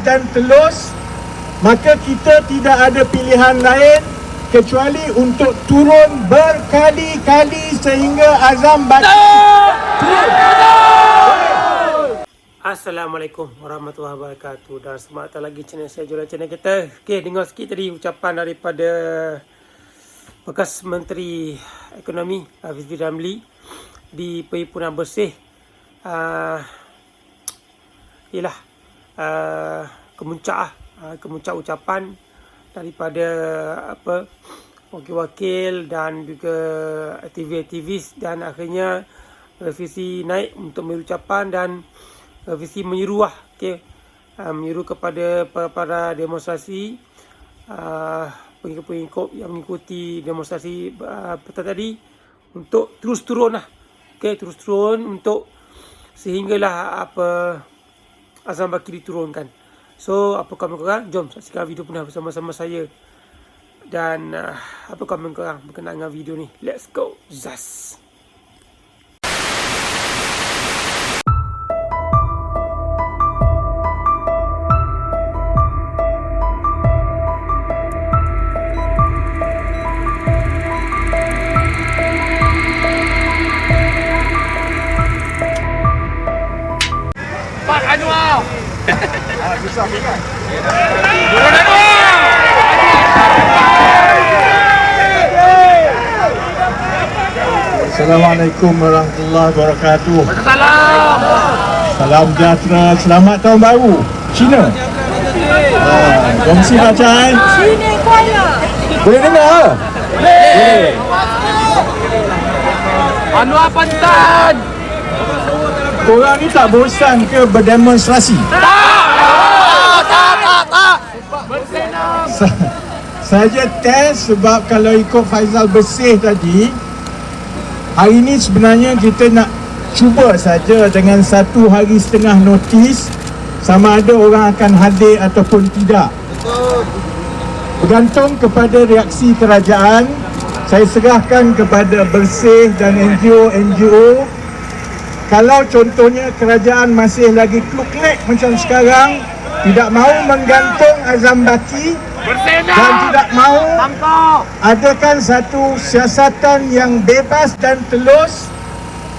dan telus, maka kita tidak ada pilihan lain kecuali untuk turun berkali-kali sehingga Azam Baki turun. Assalamualaikum warahmatullahi wabarakatuh. Dan selamat datang lagi channel saya, Jualan Channel kita. Okey, dengar sikit tadi ucapan daripada bekas Menteri Ekonomi Hafizul Ramli di perhimpunan bersih. Ialah kemuncak ucapan daripada wakil-wakil dan juga aktivis, dan akhirnya revisi naik untuk mengucapkan dan revisi menyeru menyeru kepada para demonstrasi, pengikut yang mengikuti demonstrasi petang tadi untuk terus turun terus turun untuk sehinggalah Azam Baki diturunkan. So, apa komen korang? Jom saksikan video punah bersama-sama saya. Dan apa komen korang berkenaan dengan video ni? Let's go, Zas! Pak Anwar! Susah kan? Turun Anwar! Assalamualaikum warahmatullahi wabarakatuh. Salam! Salam sejahtera, selamat tahun baru Cina. Kongsi bacaan. Sini kuala. Boleh dengar? Boleh. Anwar Pantan! Korang ni tak bosan ke berdemonstrasi? Saja test, sebab kalau ikut Faizal Bersih tadi, hari ni sebenarnya kita nak cuba saja dengan 1 hari setengah notis sama ada orang akan hadir ataupun tidak. Bergantung kepada reaksi kerajaan, saya serahkan kepada Bersih dan NGO. Kalau contohnya kerajaan masih lagi kluk-klek macam sekarang, tidak mahu menggantung Azam Baki dan tidak mahu adakan satu siasatan yang bebas dan telus,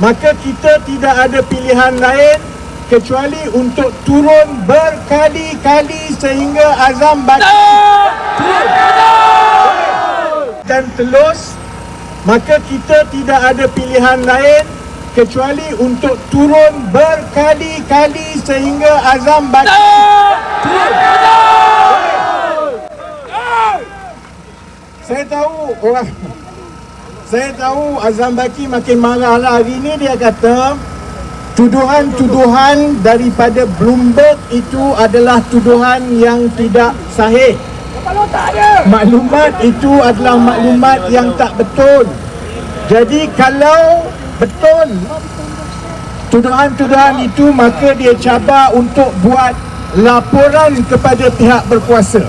maka kita tidak ada pilihan lain kecuali untuk turun berkali-kali sehingga Azam Baki turun dan telus, maka kita tidak ada pilihan lain kecuali untuk turun berkali-kali sehingga Azam Baki turun. Saya tahu Azam Baki makin marah lah. Hari ini dia kata tuduhan-tuduhan daripada Bloomberg itu adalah tuduhan yang tidak sahih. Maklumat itu adalah maklumat yang tak betul. Jadi kalau betul tuduhan-tuduhan itu, maka dia cabar untuk buat laporan kepada pihak berkuasa.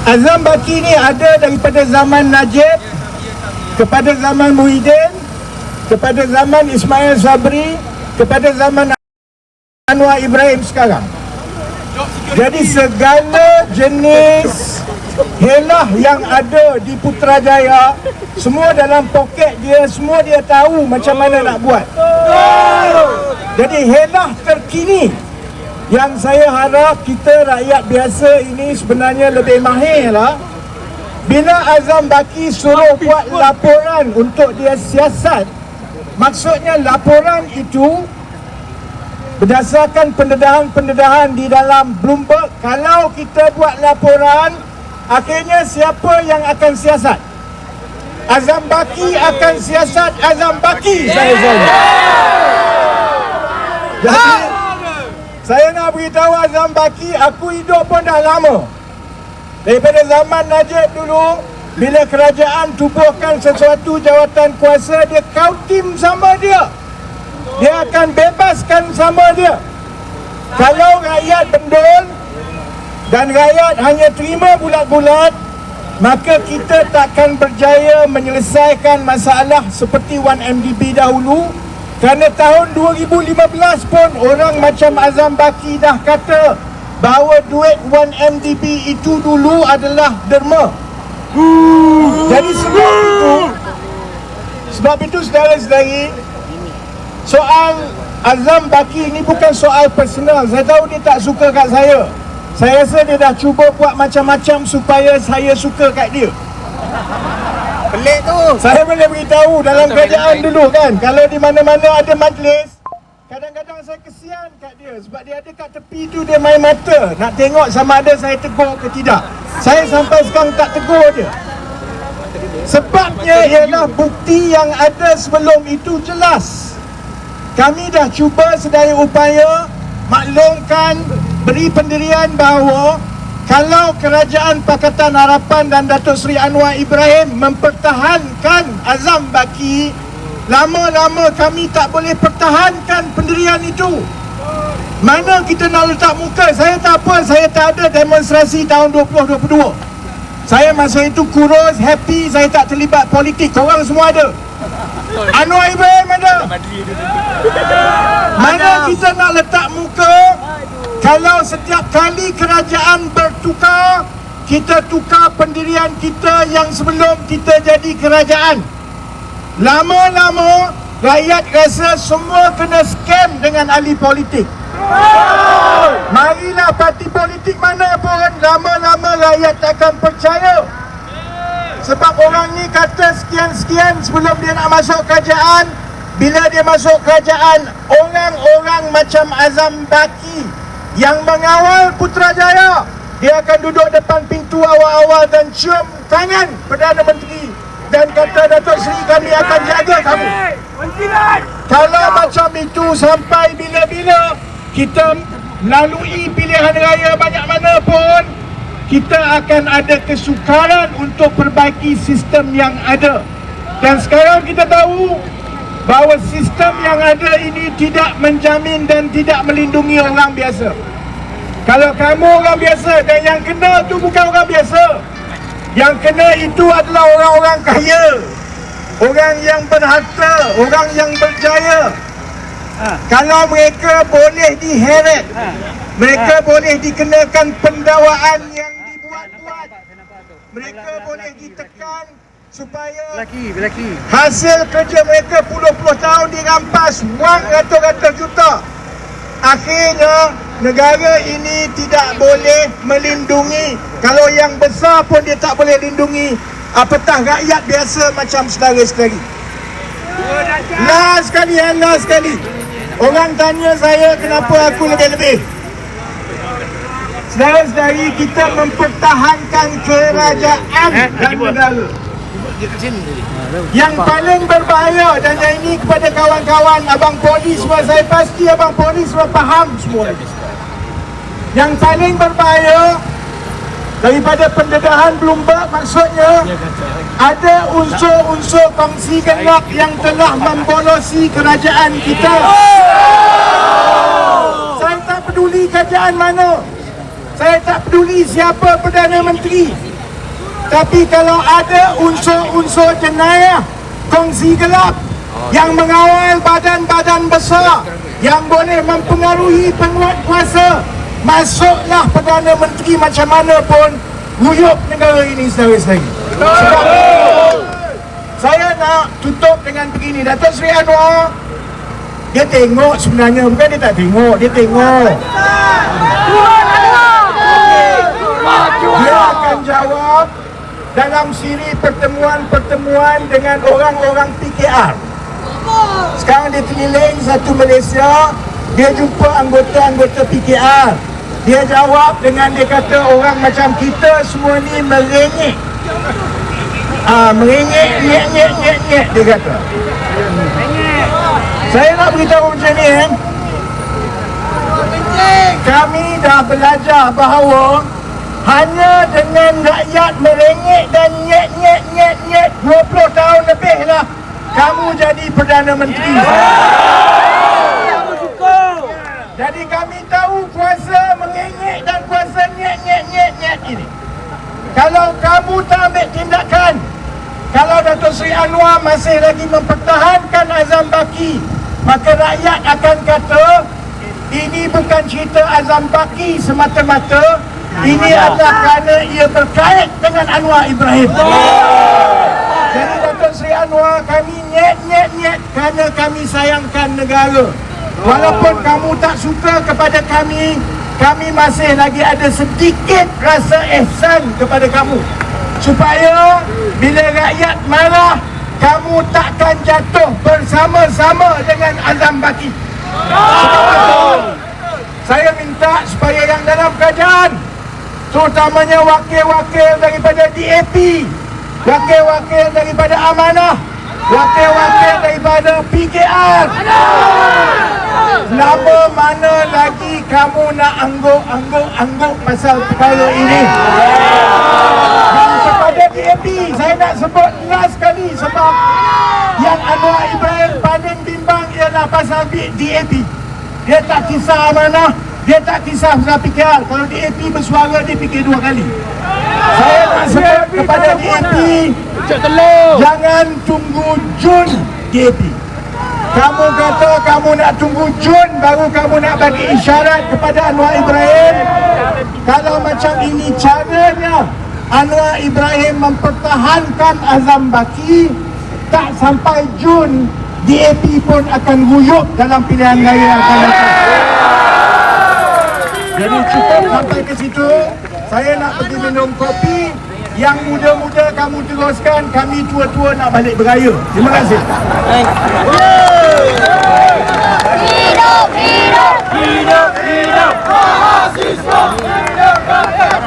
Azam Baki ni ada daripada zaman Najib, kepada zaman Muhyiddin, kepada zaman Ismail Sabri, kepada zaman Anwar Ibrahim sekarang. Jadi segala jenis helah yang ada di Putrajaya, semua dalam poket dia, semua dia tahu macam mana nak buat. Jadi helah terkini yang saya harap kita rakyat biasa ini sebenarnya lebih mahir lah. Bila Azam Baki suruh buat laporan untuk dia siasat, maksudnya laporan itu berdasarkan pendedahan-pendedahan di dalam Bloomberg. Kalau kita buat laporan, akhirnya siapa yang akan siasat? Azam Baki akan siasat Azam Baki, saya. Jadi saya nak beritahu Azam Baki, aku hidup pun dah lama. Daripada zaman Najib dulu, bila kerajaan tubuhkan sesuatu jawatan kuasa, dia kautim sama dia. Dia akan bebaskan sama dia. Kalau rakyat bendul dan rakyat hanya terima bulat-bulat, maka kita takkan berjaya menyelesaikan masalah seperti 1MDB dahulu. Kerana tahun 2015 pun orang macam Azam Baki dah kata bahawa duit 1MDB itu dulu adalah derma. Jadi sebab itu saudara-saudari, soal Azam Baki ini bukan soal personal. Saya tahu dia tak suka kat saya. Saya rasa dia dah cuba buat macam-macam supaya saya suka kat dia. Pelik tu. Saya boleh beritahu dalam kerajaan dulu kan, kalau di mana-mana ada majlis, kadang-kadang saya kesian kat dia sebab dia ada kat tepi tu, dia main mata nak tengok sama ada saya tegur ke tidak. Saya sampai sekarang tak tegur dia. Sebabnya ialah bukti yang ada sebelum itu jelas. Kami dah cuba sedaya upaya maklumkan, beri pendirian bahawa kalau Kerajaan Pakatan Harapan dan Datuk Seri Anwar Ibrahim mempertahankan Azam Baki, lama-lama kami tak boleh pertahankan pendirian itu. Mana kita nak letak muka? Saya tak apa, saya tak ada demonstrasi tahun 2022. Saya masa itu kurus, happy, saya tak terlibat politik. Korang semua ada. Anwar Ibrahim ada. Mana kita nak letak muka kalau setiap kali kerajaan bertukar, kita tukar pendirian kita yang sebelum kita jadi kerajaan. Lama-lama rakyat rasa semua kena scam dengan ahli politik. Marilah parti politik mana pun, lama-lama rakyat takkan percaya. Sebab orang ni kata sekian-sekian sebelum dia nak masuk kerajaan. Bila dia masuk kerajaan, orang-orang macam Azam Baki yang mengawal Putrajaya, dia akan duduk depan pintu awal-awal dan cium tangan Perdana Menteri dan kata, Datuk Seri, kami akan jaga kamu. Kalau macam itu sampai bila-bila, kita melalui pilihan raya banyak mana pun, kita akan ada kesukaran untuk perbaiki sistem yang ada. Dan sekarang kita tahu bahawa sistem yang ada ini tidak menjamin dan tidak melindungi orang biasa. Kalau kamu orang biasa dan yang kena tu bukan orang biasa, yang kena itu adalah orang-orang kaya, orang yang berharta, orang yang berjaya. Kalau mereka boleh diheret, mereka boleh dikenakan pendakwaan yang dibuat-buat, mereka boleh ditekan supaya hasil kerja mereka puluh-puluh tahun dirampas, wang ratus-ratus juta. Akhirnya negara ini tidak boleh melindungi. Kalau yang besar pun dia tak boleh lindungi, apatah rakyat biasa macam saudara-saudari. Last sekali, orang tanya saya kenapa aku lebih-lebih. Saudara-saudari, kita mempertahankan kerajaan dan negara. Yang paling berbahaya, dan ini kepada kawan-kawan abang polis semua, saya pasti abang polis semua faham semua. Yang paling berbahaya daripada pendedahan Bloomberg, maksudnya ada unsur-unsur kongsi gelap yang telah membolosi kerajaan kita. Saya tak peduli kerajaan mana, saya tak peduli siapa Perdana Menteri. Tapi kalau ada unsur-unsur jenayah kongsi gelap yang mengawal badan-badan besar yang boleh mempengaruhi penguat kuasa, masuklah Perdana Menteri macam mana pun, guyup negara ini, saudara-saudari. Sebab saya nak tutup dengan begini. Datuk Seri Anwar, dia tengok sebenarnya, bukan dia tak tengok, dia tengok. Dia akan jawab dalam siri pertemuan-pertemuan dengan orang-orang PKR. Sekarang dia keliling satu Malaysia, dia jumpa anggota-anggota PKR. Dia jawab dengan, dia kata orang macam kita semua ni merengek. Merengek, nyek, dia kata. Saya nak beritahu macam ni, kami dah belajar bahawa hanya dengan rakyat merengek dan nyek 20 tahun lebih lah kamu jadi Perdana Menteri. Jadi kami tahu kuasa merengek dan kuasa nyek ini. Kalau kamu tak ambil tindakan, kalau Datuk Seri Anwar masih lagi mempertahankan Azam Baki, maka rakyat akan kata ini bukan cerita Azam Baki semata-mata. Ini adalah kerana ia berkait dengan Anwar Ibrahim. Jadi Datuk Seri Anwar, kami nyet kerana kami sayangkan negara. Walaupun kamu tak suka kepada kami masih lagi ada sedikit rasa ihsan kepada kamu. Supaya bila rakyat marah, kamu takkan jatuh bersama-sama dengan Azam Baki. Sebab itu, saya minta supaya yang dalam kerajaan, terutamanya wakil-wakil daripada DAP, wakil-wakil daripada Amanah, wakil-wakil daripada PKR, lama mana lagi kamu nak angguk pasal perkara ini? Dan kepada DAP, saya nak sebut last sekali, sebab yang Anwar Ibrahim paling bimbang ialah pasal DAP. Dia tak kisah Amanah, dia tak kisah pasal PKR. Kalau DAP bersuara, dia fikir dua kali. Saya nak sebut kepada DAP, jangan tunggu Jun DAP. Kamu kata kamu nak tunggu Jun baru kamu nak bagi isyarat kepada Anwar Ibrahim. Kalau macam ini caranya Anwar Ibrahim mempertahankan Azam Baki, tak sampai Jun DAP pun akan guyup dalam pilihan raya akan datang. Jadi cukup sampai ke situ. Saya nak pergi minum kopi. Yang muda-muda kamu teruskan, kami tua-tua nak balik beraya. Terima kasih. Hidup, hidup, hidup, hidup mahasiswa, hidup rakyat.